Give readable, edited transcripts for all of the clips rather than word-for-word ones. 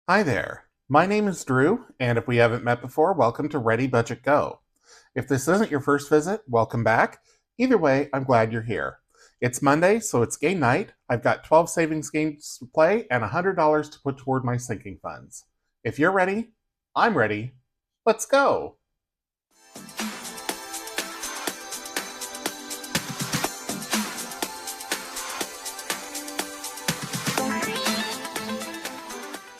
Hi there. My name is Drew, and if we haven't met before, welcome to ReadyBudgetGo. If this isn't your first visit, welcome back. Either way, I'm glad you're here. It's Monday, so it's game night. I've got 12 savings games to play and $100 to put toward my sinking funds. If you're ready, I'm ready. Let's go!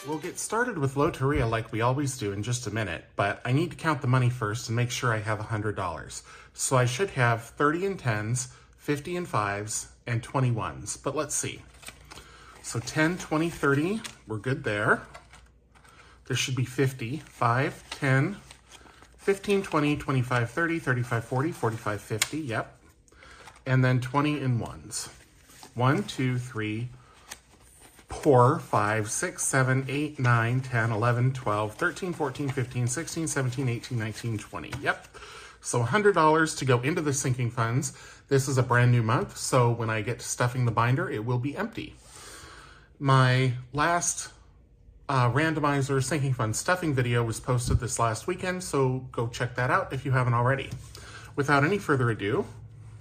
We'll get started with Loteria like we always do in just a minute, but I need to count the money first and make sure I have $100. So I should have 30 in 10s, 50 in 5s, and 20 ones, but let's see. So 10, 20, 30, we're good there. There should be 50, 5, 10, 15, 20, 25, 30, 35, 40, 45, 50, yep. And then 20 in ones. 1, 2, 3, 4, 5, 6, 7, 8, 9, 10, 11, 12, 13, 14, 15, 16, 17, 18, 19, 20. Yep. So $100 to go into the sinking funds. This is a brand new month, so when I get to stuffing the binder, it will be empty. My last randomizer sinking fund stuffing video was posted this last weekend, so go check that out if you haven't already. Without any further ado,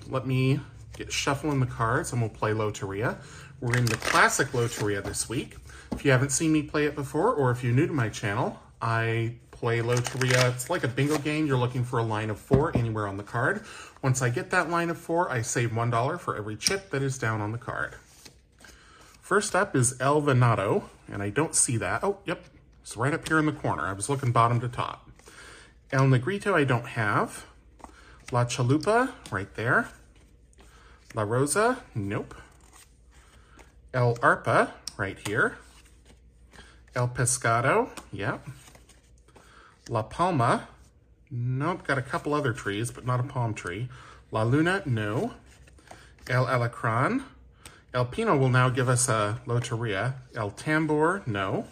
let me get shuffling the cards and we'll play Loteria. We're in the classic Loteria this week. If you haven't seen me play it before, or if you're new to my channel, I play Loteria. It's like a bingo game. You're looking for a line of 4 anywhere on the card. Once I get that line of 4, I save $1 for every chip that is down on the card. First up is El Venado, and I don't see that. Oh, yep, it's right up here in the corner. I was looking bottom to top. El Negrito I don't have. La Chalupa, right there. La Rosa, nope. El Arpa, right here. El Pescado, yep. La Palma, nope, got a couple other trees, but not a palm tree. La Luna, no. El Alacran. El Pino will now give us a Loteria. El Tambor, no.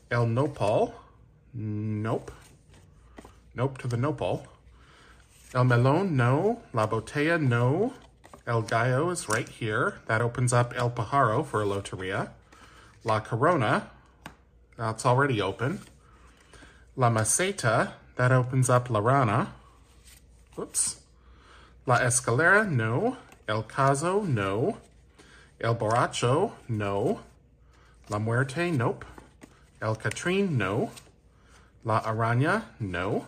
El Nopal, nope. Nope to the Nopal. El Melon, no. La Botella, no. El Gallo is right here. That opens up El Pajaro for a Loteria. La Corona, that's already open. La Maceta, that opens up La Rana. Oops. La Escalera, no. El Caso, no. El Borracho, no. La Muerte, nope. El Catrin, no. La Araña, no.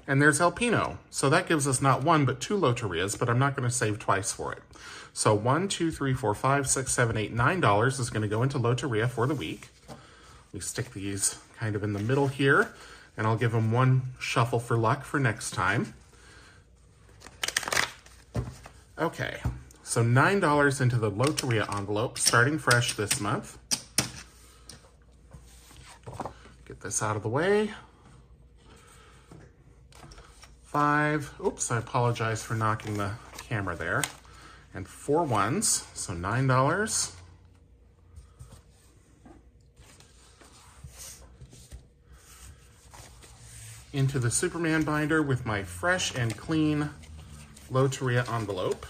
And there's El Pino. So that gives us not one, but 2 Loterias, but I'm not going to save twice for it. So $1, 2, 3, 4, 5, 6, 7, 8, $9 is going to go into Loteria for the week. We stick these kind of in the middle here, and I'll give them one shuffle for luck for next time. Okay, so $9 into the Loteria envelope, starting fresh this month. Get this out of the way. 5, oops, I apologize for knocking the camera there. And 4 ones, so $9. Into the Superman binder with my fresh and clean Loteria envelope.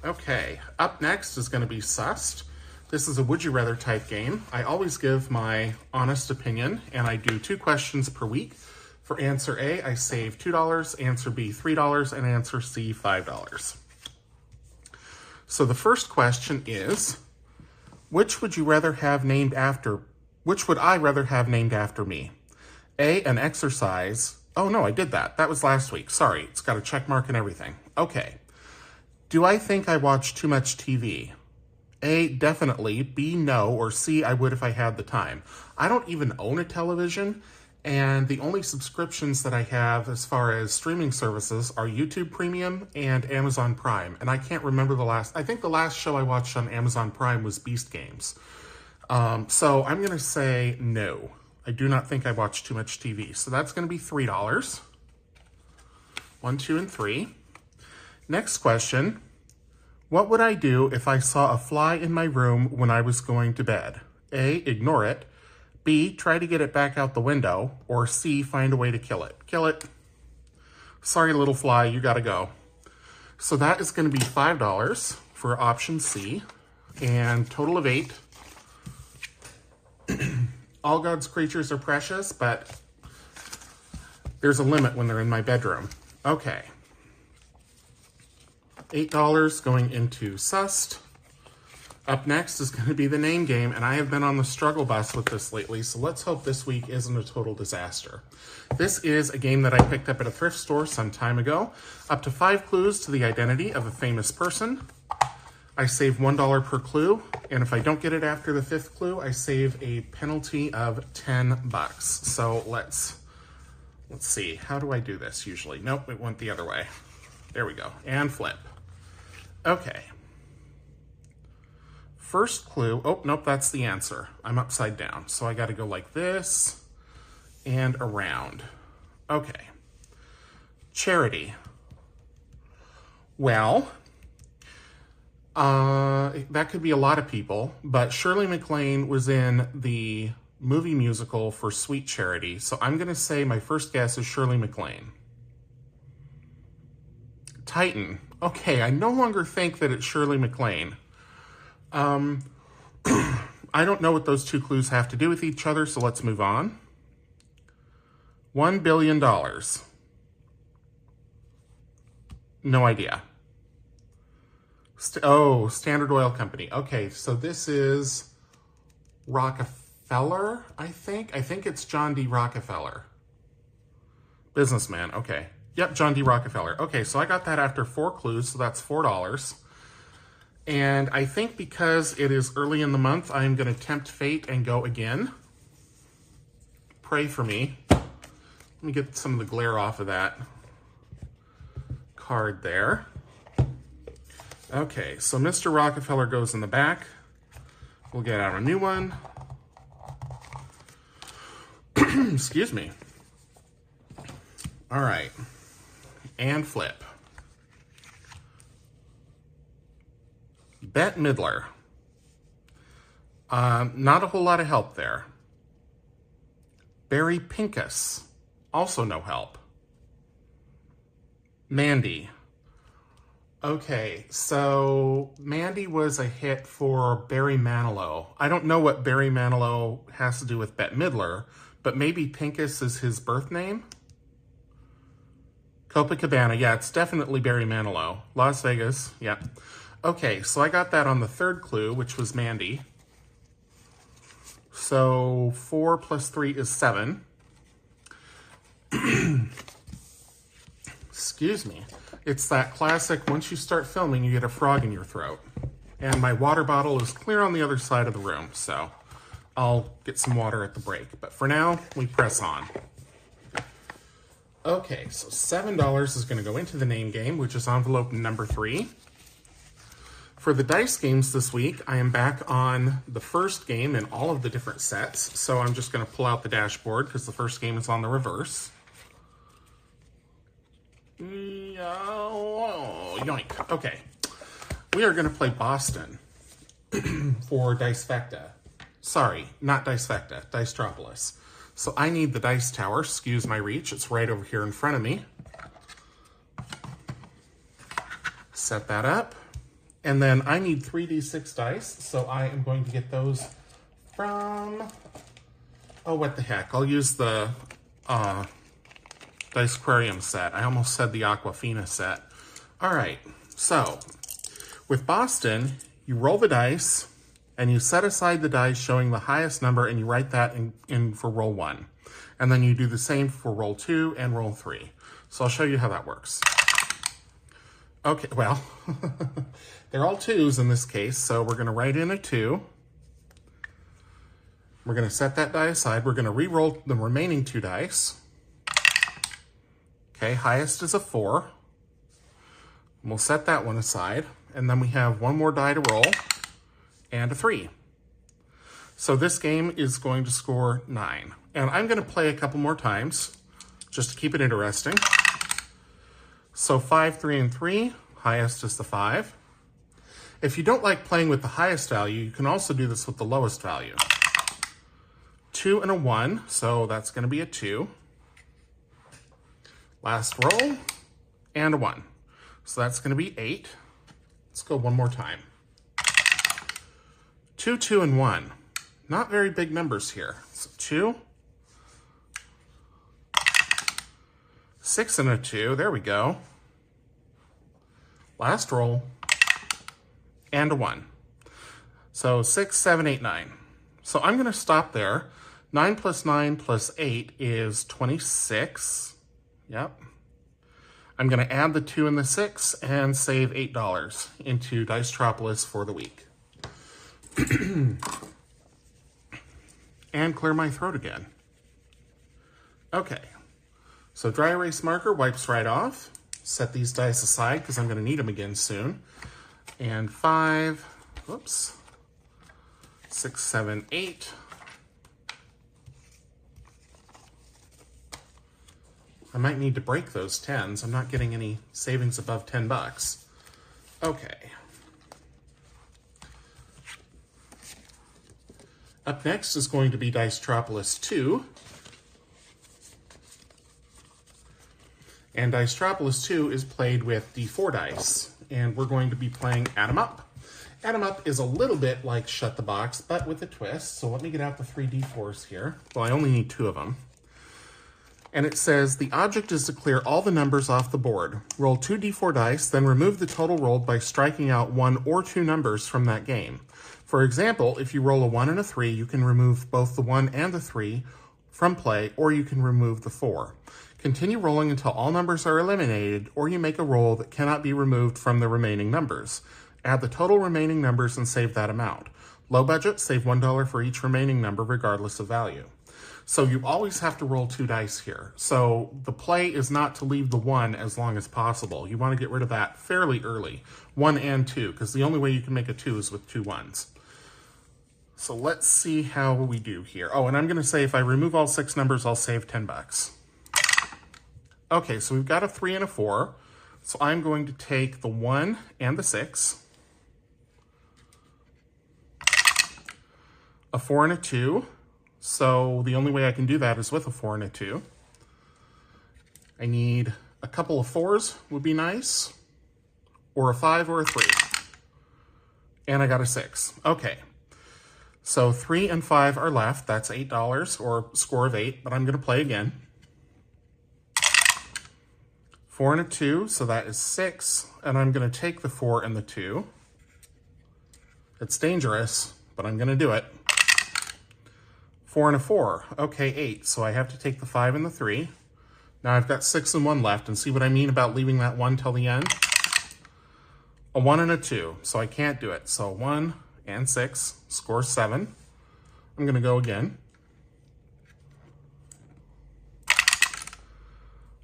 Okay, up next is going to be Sussed. This is a would you rather type game. I always give my honest opinion, and I do 2 questions per week. For answer A, I save $2, answer B, $3, and answer C, $5. So the first question is, which would I rather have named after me? A, an exercise. Oh no, I did that. That was last week. Sorry, it's got a check mark and everything. Okay. Do I think I watch too much TV? A, definitely. B, no. Or C, I would if I had the time. I don't even own a television. And the only subscriptions that I have as far as streaming services are YouTube Premium and Amazon Prime. And I can't remember I think the last show I watched on Amazon Prime was Beast Games. So I'm going to say no. I do not think I watch too much TV. So that's going to be $3. 1, 2, and 3. Next question. What would I do if I saw a fly in my room when I was going to bed? A, ignore it. B, try to get it back out the window, or C, find a way to kill it. Kill it. Sorry, little fly, you gotta go. So that is gonna be $5 for option C, and total of 8. all God's creatures are precious, but there's a limit when they're in my bedroom. Okay. $8 going into Sust. Up next is going to be the name game, and I have been on the struggle bus with this lately, so let's hope this week isn't a total disaster. This is a game that I picked up at a thrift store some time ago. Up to 5 clues to the identity of a famous person. I save $1 per clue, and if I don't get it after the 5th clue, I save a penalty of $10. So let's see, how do I do this usually? Nope, it went the other way. There we go, and flip. Okay. First clue, oh, nope, that's the answer. I'm upside down, so I gotta go like this and around. Okay. Charity. Well, that could be a lot of people, but Shirley MacLaine was in the movie musical for Sweet Charity, so I'm gonna say my first guess is Shirley MacLaine. Titan. Okay, I no longer think that it's Shirley MacLaine. I don't know what those 2 clues have to do with each other, so let's move on. $1 billion. No idea. Standard Oil Company. Okay, so this is Rockefeller, I think. I think it's John D. Rockefeller. Businessman, okay. Yep, John D. Rockefeller. Okay, so I got that after 4 clues, so that's $4. And I think because it is early in the month, I'm going to tempt fate and go again. Pray for me. Let me get some of the glare off of that card there. Okay, so Mr. Rockefeller goes in the back. We'll get out a new one. Excuse me. All right. And flip. Bette Midler. Not a whole lot of help there. Barry Pincus. Also no help. Mandy. Okay, so Mandy was a hit for Barry Manilow. I don't know what Barry Manilow has to do with Bette Midler, but maybe Pincus is his birth name? Copacabana, yeah, it's definitely Barry Manilow. Las Vegas, yeah. Okay, so I got that on the 3rd clue, which was Mandy. So 4 plus 3 is 7. Excuse me. It's that classic, once you start filming, you get a frog in your throat. And my water bottle is clear on the other side of the room, so I'll get some water at the break. But for now, we press on. Okay, so $7 is going to go into the name game, which is envelope number 3. For the dice games this week, I am back on the first game in all of the different sets. So I'm just going to pull out the dashboard because the first game is on the reverse. Yoink. Okay. We are going to play Boston for Dicefecta. Sorry, not Dicefecta, Dicestropolis. So I need the dice tower. Excuse my reach. It's right over here in front of me. Set that up. And then I need 3d6 dice, so I am going to get those from, oh, what the heck. I'll use the Dice Aquarium set. I almost said the Aquafina set. All right, so with Boston, you roll the dice, and you set aside the dice showing the highest number, and you write that in for roll 1. And then you do the same for roll 2 and roll 3. So I'll show you how that works. Okay, well, they're all 2s in this case, so we're going to write in a 2. We're going to set that die aside. We're going to re-roll the remaining 2 dice. Okay, highest is a 4. And we'll set that one aside, and then we have 1 more die to roll, and a 3. So this game is going to score 9. And I'm going to play a couple more times, just to keep it interesting. So 5, 3, and 3, highest is the 5. If you don't like playing with the highest value, you can also do this with the lowest value. 2 and a 1, so that's going to be a 2. Last roll, and a 1. So that's going to be 8. Let's go one more time. 2, 2, and 1. not very big numbers here. So 2, 6 and a 2, there we go. Last roll, and a 1. So 6, 7, 8, 9. So I'm gonna stop there. 9 plus 9 plus 8 is 26. Yep. I'm gonna add the 2 and the 6 and save $8 into Dicetropolis for the week. And clear my throat again. Okay, so dry erase marker wipes right off. Set these dice aside because I'm going to need them again soon. And 5, whoops, 6, 7, 8. I might need to break those 10s. I'm not getting any savings above 10 bucks. Okay. Up next is going to be Dicetropolis 2. And Dicetropolis 2 is played with D4 dice. And we're going to be playing Add 'em Up. Add 'em Up is a little bit like Shut the Box, but with a twist. So let me get out the 3 D4s here. Well, I only need 2 of them. And it says, the object is to clear all the numbers off the board. Roll 2 D4 dice, then remove the total rolled by striking out 1 or 2 numbers from that game. For example, if you roll a 1 and a 3, you can remove both the 1 and the 3 from play, or you can remove the 4. Continue rolling until all numbers are eliminated, or you make a roll that cannot be removed from the remaining numbers. Add the total remaining numbers and save that amount. Low budget, save $1 for each remaining number regardless of value. So you always have to roll 2 dice here. So the play is not to leave the 1 as long as possible. You want to get rid of that fairly early, 1 and 2, because the only way you can make a 2 is with 2 1s. So let's see how we do here. Oh, and I'm going to say if I remove all 6 numbers, I'll save 10 bucks. Okay, so we've got a 3 and a 4. So I'm going to take the 1 and the 6. A 4 and a 2. So the only way I can do that is with a 4 and a 2. I need a couple of 4s would be nice. Or a 5 or a 3. And I got a 6. Okay. So 3 and 5 are left. That's $8 or score of 8, but I'm going to play again. 4 and a 2, so that is 6. And I'm going to take the 4 and the 2. It's dangerous, but I'm going to do it. 4 and a 4. Okay, 8. So I have to take the 5 and the 3. Now I've got 6 and 1 left. And see what I mean about leaving that 1 till the end? A 1 and a 2. So I can't do it. So 1 and 6. Score 7. I'm going to go again.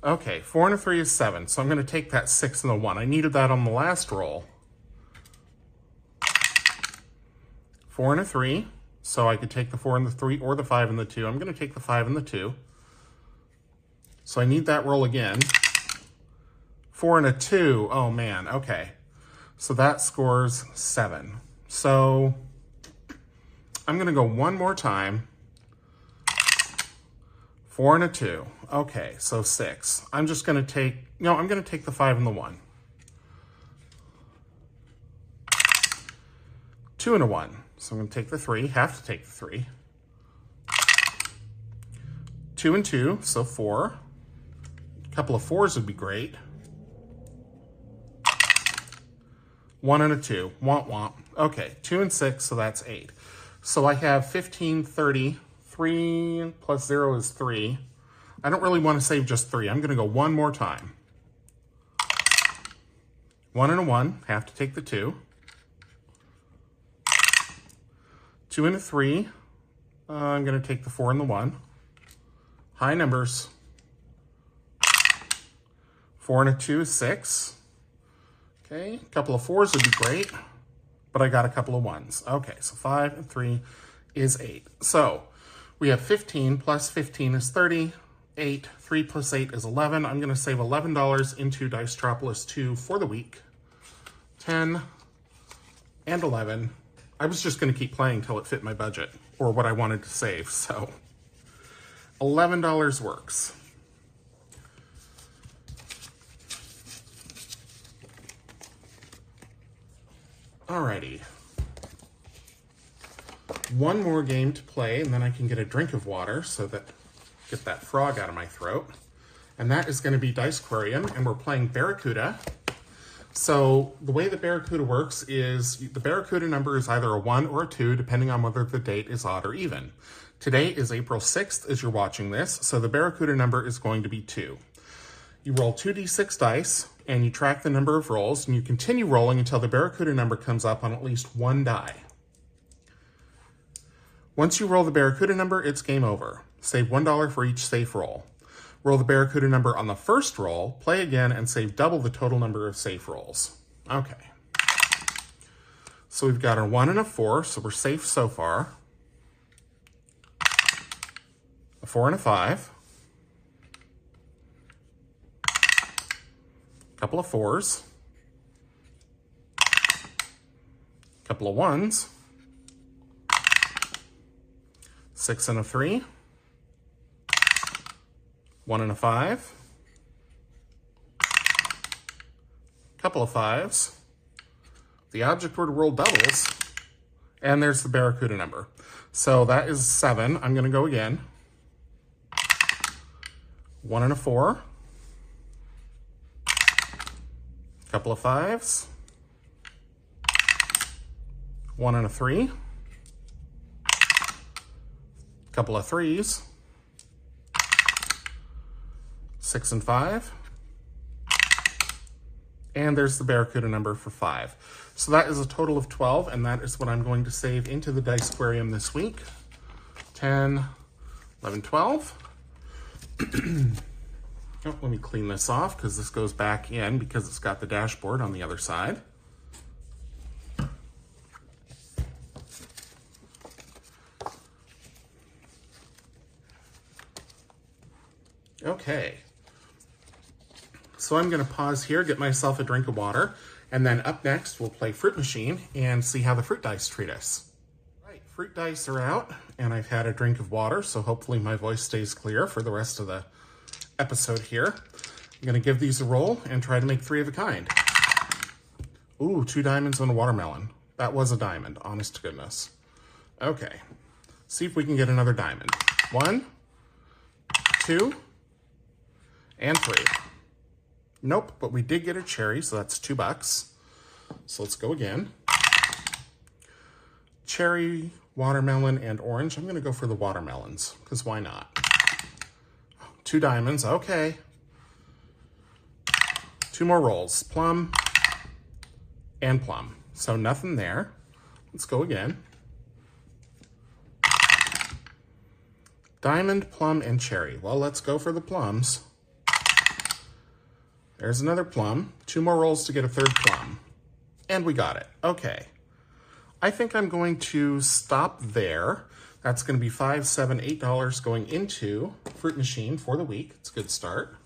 Okay, 4 and a 3 is 7. So I'm going to take that 6 and the 1. I needed that on the last roll. 4 and a 3. So I could take the 4 and the 3 or the 5 and the 2. I'm going to take the 5 and the 2. So I need that roll again. 4 and a 2. Oh, man. Okay. So that scores 7. So I'm going to go one more time. 4 and a 2. Okay, so 6. I'm just going to take, no, I'm going to take the 5 and the 1. 2 and a 1. So I'm going to take the 3, have to take the 3. 2 and 2, so 4. A couple of 4s would be great. 1 and a 2, womp womp. Okay, 2 and 6, so that's 8. So I have 15, 30, 3 plus 0 is 3. I don't really want to save just 3. I'm going to go one more time. 1 and a 1, have to take the 2. 2 and a 3, I'm going to take the 4 and the 1. High numbers. 4 and a 2 is 6. Okay, a couple of 4s would be great, but I got a couple of 1s. Okay, so 5 and 3 is 8. So we have 15 plus 15 is 30. 8, 3 plus 8 is 11. I'm going to save $11 into Dicetropolis 2 for the week. 10 and 11. I was just going to keep playing till it fit my budget, or what I wanted to save, so $11 works. Alrighty. One more game to play, and then I can get a drink of water so that get that frog out of my throat. And that is going to be Dicequarium, and we're playing Barracuda. So the way the Barracuda works is the Barracuda number is either a 1 or a 2, depending on whether the date is odd or even. Today is April 6th as you're watching this, so the Barracuda number is going to be 2. You roll 2d6 dice, and you track the number of rolls, and you continue rolling until the Barracuda number comes up on at least one die. Once you roll the Barracuda number, it's game over. Save $1 for each safe roll. Roll the Barracuda number on the first roll, play again, and save double the total number of safe rolls. Okay. So we've got a 1 and a 4, so we're safe so far. A 4 and a 5. A couple of 4s. A couple of 1s. 6 and a 3. 1 and a 5. Couple of 5s. The object were to roll doubles. And there's the Barracuda number. So that is 7. I'm going to go again. 1 and a 4. Couple of 5s. 1 and a 3. Couple of 3s. 6 and 5. And there's the Barracuda number for 5. So that is a total of 12, and that is what I'm going to save into the Dicequarium this week. 10, 11, 12. Oh, let me clean this off because this goes back in because it's got the dashboard on the other side. Okay. So I'm going to pause here, get myself a drink of water, and then up next we'll play Fruit Machine and see how the fruit dice treat us. Right, fruit dice are out, and I've had a drink of water, so hopefully my voice stays clear for the rest of the episode here. I'm going to give these a roll and try to make 3 of a kind. Ooh, 2 diamonds and a watermelon. That was a diamond, honest to goodness. Okay, see if we can get another diamond. 1, 2, and 3. Nope, but we did get a cherry, so that's $2. So let's go again. Cherry, watermelon, and orange. I'm going to go for the watermelons, because why not? 2 diamonds, okay. 2 more rolls, plum and plum. So nothing there. Let's go again. Diamond, plum, and cherry. Well, let's go for the plums. There's another plum. 2 more rolls to get a 3rd plum. And we got it. Okay. I think I'm going to stop there. That's going to be $5, $7, $8 going into Fruit Machine for the week. It's a good start.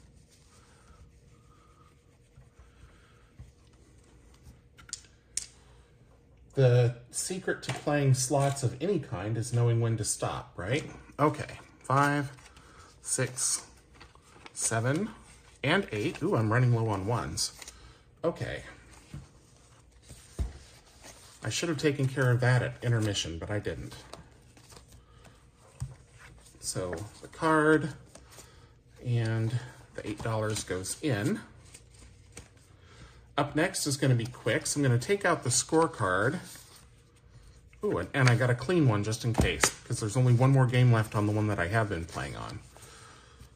The secret to playing slots of any kind is knowing when to stop, right? Okay. 5, 6, 7, and 8. Ooh, I'm running low on 1s. Okay. I should have taken care of that at intermission, but I didn't. So the card and the $8 goes in. Up next is going to be quick, so I'm going to take out the scorecard. Ooh, and I got a clean one just in case, because there's only one more game left on the one that I have been playing on.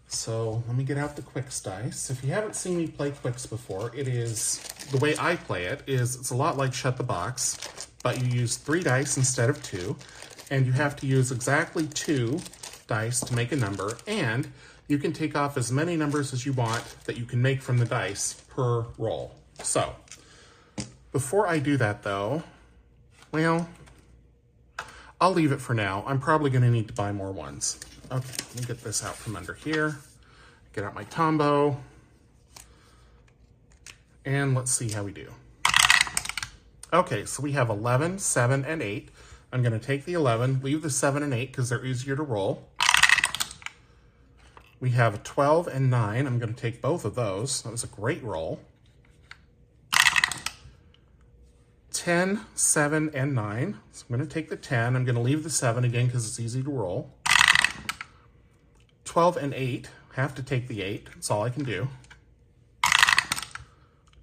So let me get out the Quicks dice. If you haven't seen me play Quicks before, it is, the way I play it is, it's a lot like Shut the Box, but you use 3 dice instead of 2, and you have to use exactly 2 dice to make a number, and you can take off as many numbers as you want that you can make from the dice per roll. So, before I do that though, well, I'll leave it for now. I'm probably going to need to buy more ones. Okay, let me get this out from under here. Get out my Tombow. And let's see how we do. Okay, so we have 11, 7, and 8. I'm going to take the 11, leave the 7 and 8 because they're easier to roll. We have 12 and 9. I'm going to take both of those. That was a great roll. 10, 7, and 9. So I'm going to take the 10. I'm going to leave the 7 again because it's easy to roll. 12 and 8. Have to take the 8. That's all I can do.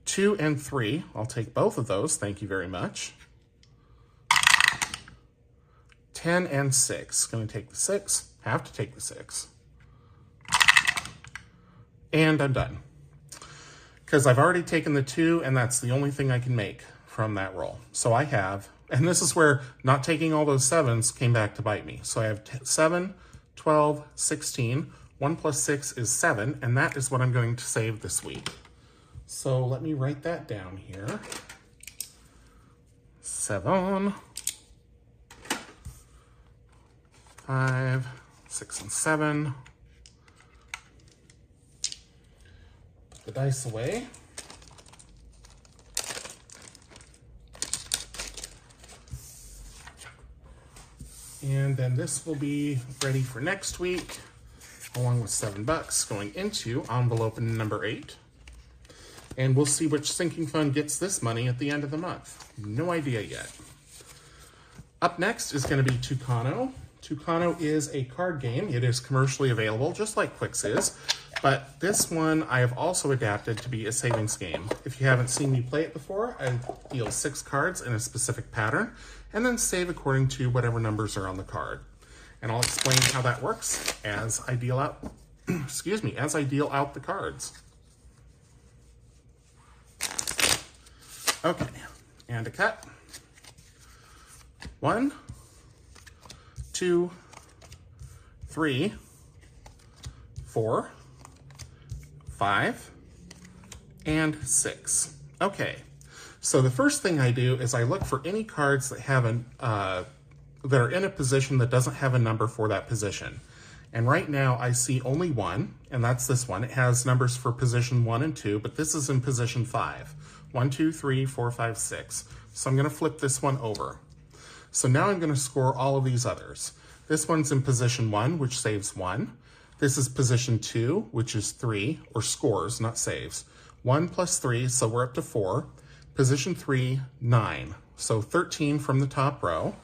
2 and 3. I'll take both of those. Thank you very much. 10 and 6. Going to take the 6. Have to take the 6. And I'm done. Because I've already taken the 2, and that's the only thing I can make from that roll. So I have, and this is where not taking all those 7s came back to bite me. So I have 7, 12, 16. 1 plus 6 is 7, and that is what I'm going to save this week. So let me write that down here. 7, 5, 6, and 7. Put the dice away. And then this will be ready for next week, along with $7 going into envelope number 8. And we'll see which sinking fund gets this money at the end of the month. No idea yet. Up next is going to be Tucano. Tucano is a card game. It is commercially available, just like Quicks is. But this one I have also adapted to be a savings game. If you haven't seen me play it before, I deal 6 cards in a specific pattern, and then save according to whatever numbers are on the card. And I'll explain how that works as I deal out, as I deal out the cards. Okay, and a cut. 1, 2, 3, 4, 5, and 6. Okay, so the first thing I do is I look for any cards that have that are in a position that doesn't have a number for that position. And right now I see only one, and that's this one. It has numbers for position 1 and 2, but this is in position 5. 1, 2, 3, 4, 5, 6. So I'm going to flip this one over. So now I'm going to score all of these others. This one's in position 1, which saves 1. This is position 2, which is 3, or scores, not saves. 1 plus 3, so we're up to 4. Position 3, 9. So 13 from the top row.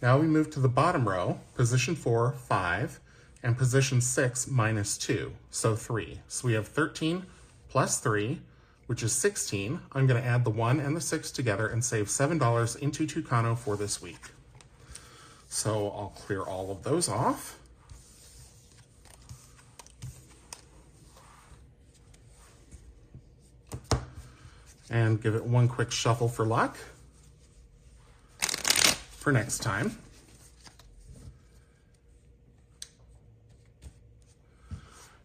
Now we move to the bottom row, position 4, 5, and position 6, minus 2, so 3. So we have 13 plus 3, which is 16. I'm going to add the 1 and the 6 together and save $7 into Tucano for this week. So I'll clear all of those off. And give it one quick shuffle for luck for next time.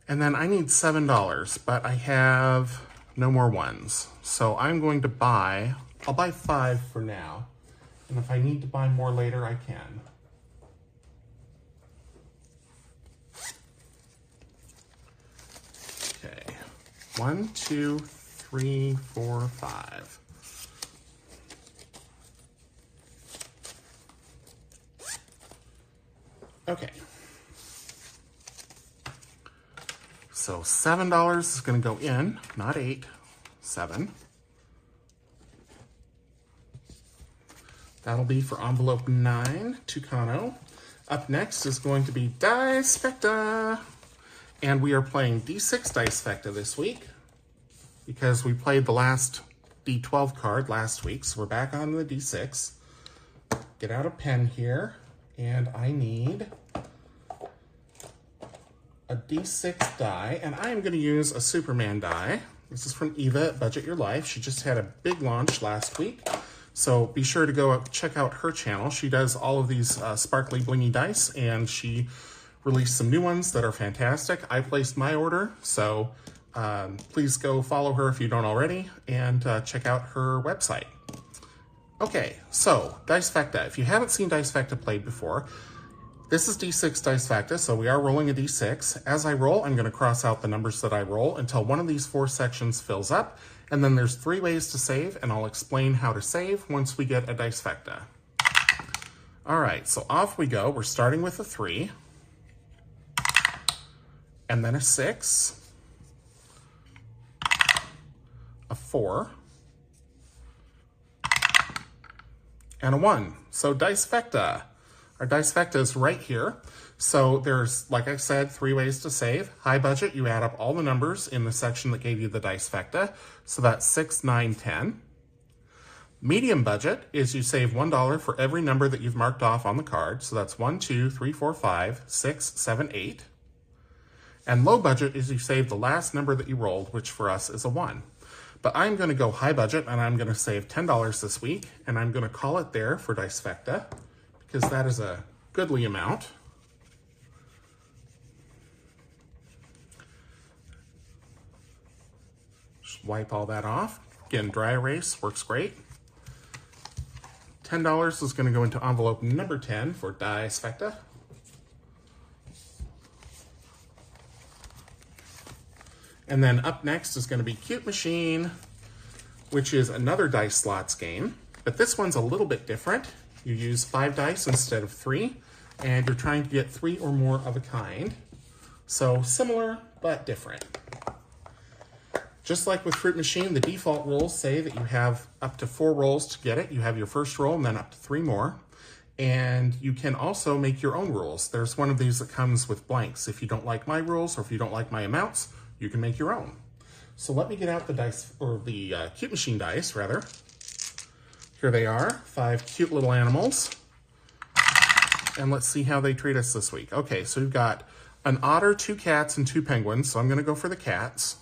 And then I need $7, but I have no more ones. So I'm going to I'll buy 5 for now. And if I need to buy more later, I can. Okay, 1, 2, 3, 4, 5. Okay. So $7 is going to go in, not 8, 7. That'll be for envelope 9, Tucano. Up next is going to be Dice Fecta. And we are playing D6 Dice Fecta this week because we played the last D12 card last week. So we're back on the D6. Get out a pen here, and I need a D6 die, and I am going to use a Superman die. This is from Eva at Budget Your Life. She just had a big launch last week, so be sure to go check out her channel. She does all of these sparkly blingy dice, and she released some new ones that are fantastic. I placed my order, so please go follow her if you don't already, and check out her website. Okay, so Dice Fecta. If you haven't seen Dice Fecta played before, this is D6 Dice Fecta, so we are rolling a D6. As I roll, I'm going to cross out the numbers that I roll until one of these 4 sections fills up, and then there's 3 ways to save, and I'll explain how to save once we get a Dice Fecta. All right, so off we go. We're starting with a 3, and then a 6, a 4, and a 1. So Dicefecta. Our Dicefecta is right here. So there's, like I said, 3 ways to save. High budget, you add up all the numbers in the section that gave you the Dicefecta. So that's 6, 9, 10. Medium budget is you save $1 for every number that you've marked off on the card. So that's 1, 2, 3, 4, 5, 6, 7, 8. And low budget is you save the last number that you rolled, which for us is a 1. But I'm going to go high budget, and I'm going to save $10 this week, and I'm going to call it there for Dicefecta, because that is a goodly amount. Just wipe all that off. Again, dry erase works great. $10 is going to go into envelope number 10 for Dicefecta. And then up next is going to be Cute Machine, which is another dice slots game. But this one's a little bit different. You use 5 dice instead of 3, and you're trying to get 3 or more of a kind. So similar, but different. Just like with Fruit Machine, the default rules say that you have up to 4 rolls to get it. You have your first roll and then up to 3 more. And you can also make your own rules. There's one of these that comes with blanks. If you don't like my rules or if you don't like my amounts, you can make your own. So let me get out the dice, or the Cute Machine dice, rather. Here they are, 5 cute little animals. And let's see how they treat us this week. Okay, so we've got an otter, 2 cats, and 2 penguins. So I'm gonna go for the cats.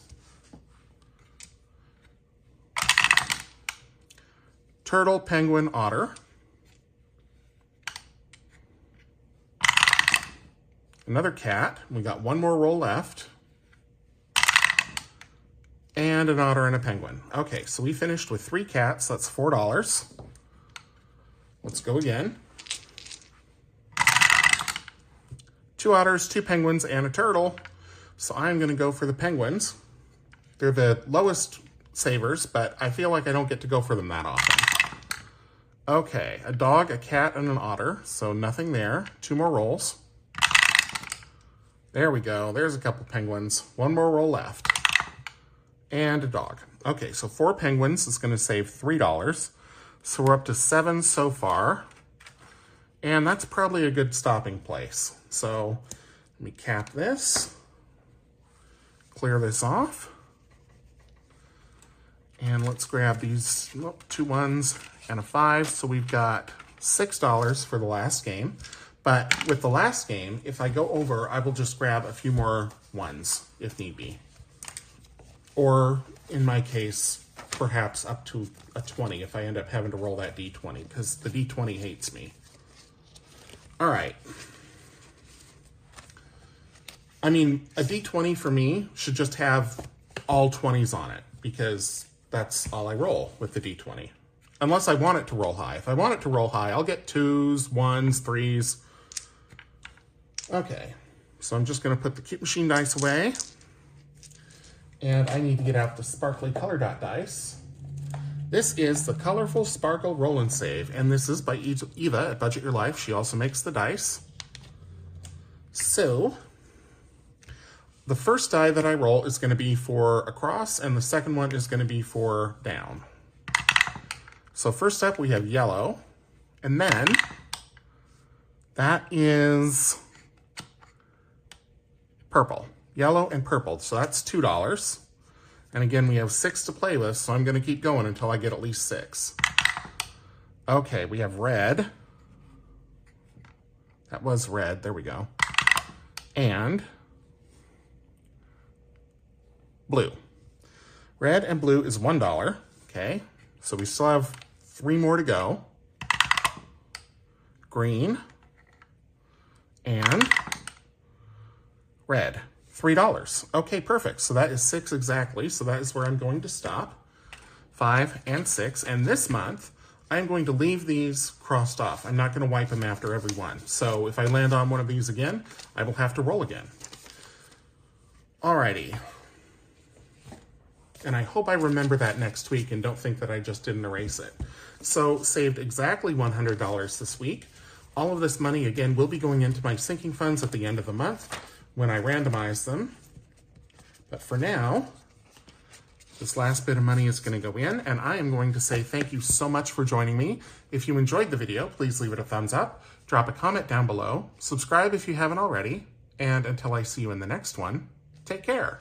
Turtle, penguin, otter. Another cat. We got 1 more roll left. And an otter and a penguin. Okay, so we finished with 3 cats. That's $4. Let's go again. 2 otters, 2 penguins, and a turtle. So I'm going to go for the penguins. They're the lowest savers, but I feel like I don't get to go for them that often. Okay, a dog, a cat, and an otter. So nothing there. 2 more rolls. There we go. There's a couple penguins. 1 more roll left. And a dog. Okay, so 4 penguins is going to save $3. So we're up to 7 so far. And that's probably a good stopping place. So let me cap this. Clear this off. And let's grab these 2 1s and a 5. So we've got $6 for the last game. But with the last game, if I go over, I will just grab a few more 1s if need be. Or, in my case, perhaps up to a 20 if I end up having to roll that D20, because the D20 hates me. All right. I mean, a D20 for me should just have all 20s on it, because that's all I roll with the D20. Unless I want it to roll high. If I want it to roll high, I'll get 2s, 1s, 3s. Okay, so I'm just going to put the Cute Machine dice away. And I need to get out the sparkly color dot dice. This is the Colorful Sparkle Roll and Save, and this is by Eva at Budget Your Life. She also makes the dice. So, the first die that I roll is going to be for across, and the second one is going to be for down. So first up we have yellow, and then that is purple. Yellow and purple, so that's $2. And again, we have 6 to play with, so I'm going to keep going until I get at least 6. Okay, we have red. That was red, there we go. And blue. Red and blue is $1, okay? So we still have 3 more to go. Green and red. $3. Okay, perfect. So that is 6 exactly. So that is where I'm going to stop. 5 and 6. And this month, I'm going to leave these crossed off. I'm not going to wipe them after every one. So if I land on one of these again, I will have to roll again. Alrighty. And I hope I remember that next week and don't think that I just didn't erase it. So saved exactly $100 this week. All of this money, again, will be going into my sinking funds at the end of the month when I randomize them. But for now, This last bit of money is going to go in, and I am going to say thank you so much for joining me. If you enjoyed the video, please leave it a thumbs up, drop a comment down below, subscribe if you haven't already, and until I see you in the next one, take care.